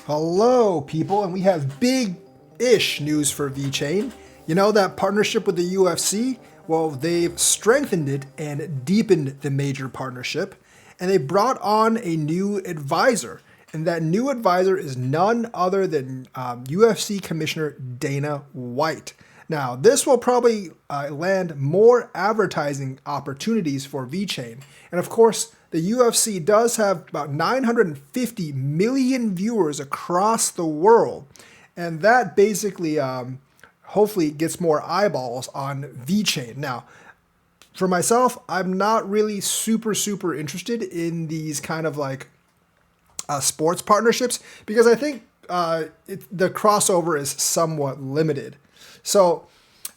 Hello, people, and we have big-ish news for Vechain. You know that partnership with the UFC? Well, they've strengthened it and deepened the major partnership, and they brought on a new advisor. And that new advisor is none other than UFC Commissioner Dana White. Now, this will probably land more advertising opportunities for Vechain. And of course, the UFC does have about 950 million viewers across the world. And that basically, hopefully, gets more eyeballs on Vechain. Now, for myself, I'm not really super interested in these kind of like sports partnerships because I think the crossover is somewhat limited. So,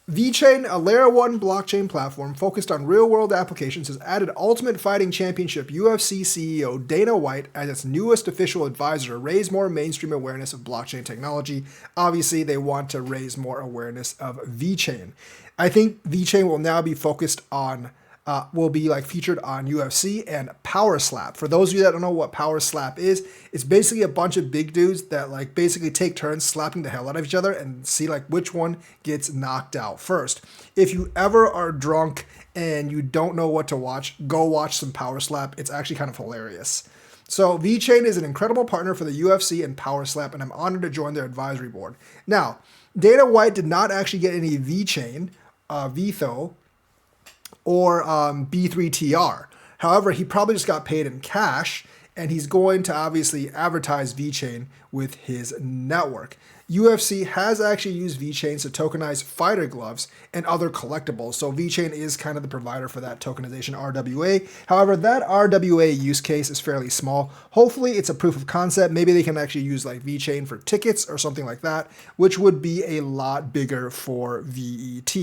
Vechain, a Layer 1 blockchain platform focused on real-world applications, has added Ultimate Fighting Championship UFC CEO Dana White as its newest official advisor to raise more mainstream awareness of blockchain technology. Obviously, they want to raise more awareness of Vechain. I think Vechain will now be focused on will be like featured on UFC and Power Slap. For those of you that don't know what Power Slap is, it's basically a bunch of big dudes that like basically take turns slapping the hell out of each other and see like which one gets knocked out first. If you ever are drunk and you don't know what to watch, go watch some Power Slap. It's actually kind of hilarious. So Vechain is an incredible partner for the UFC and Power Slap, and I'm honored to join their advisory board. Now, Dana White did not actually get any Vechain, Vetho, or B3TR. However, he probably just got paid in cash, and he's going to obviously advertise Vechain with his network. UFC has actually used Vechain to tokenize fighter gloves and other collectibles, so Vechain is kind of the provider for that tokenization RWA. However, that RWA use case is fairly small. Hopefully, it's a proof of concept. Maybe they can actually use like Vechain for tickets or something like that, which would be a lot bigger for VET.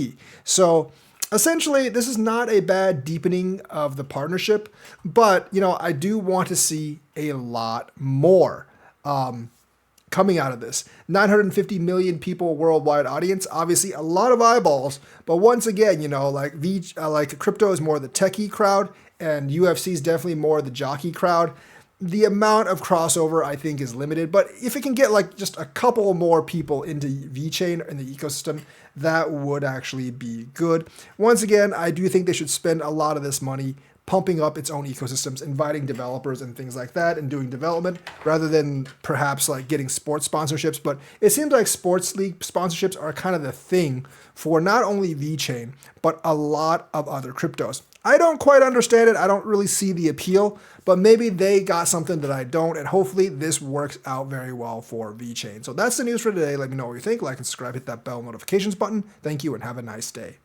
So, essentially, this is not a bad deepening of the partnership, but I do want to see a lot more coming out of this. 950 million people worldwide audience, obviously a lot of eyeballs, but once again, like crypto is more the techie crowd, and UFC is definitely more the jockey crowd. The amount of crossover, I think, is limited, but if it can get like just a couple more people into Vechain in the ecosystem, that would actually be good. Once again, I do think they should spend a lot of this money pumping up its own ecosystems, inviting developers and things like that, and doing development, rather than perhaps like getting sports sponsorships. But it seems like sports league sponsorships are kind of the thing for not only Vechain, but a lot of other cryptos. I don't quite understand it. I don't really see the appeal, but maybe they got something that I don't, and hopefully this works out very well for Vechain. So that's the news for today. Let me know what you think. Like and subscribe, hit that bell notifications button. Thank you, and have a nice day.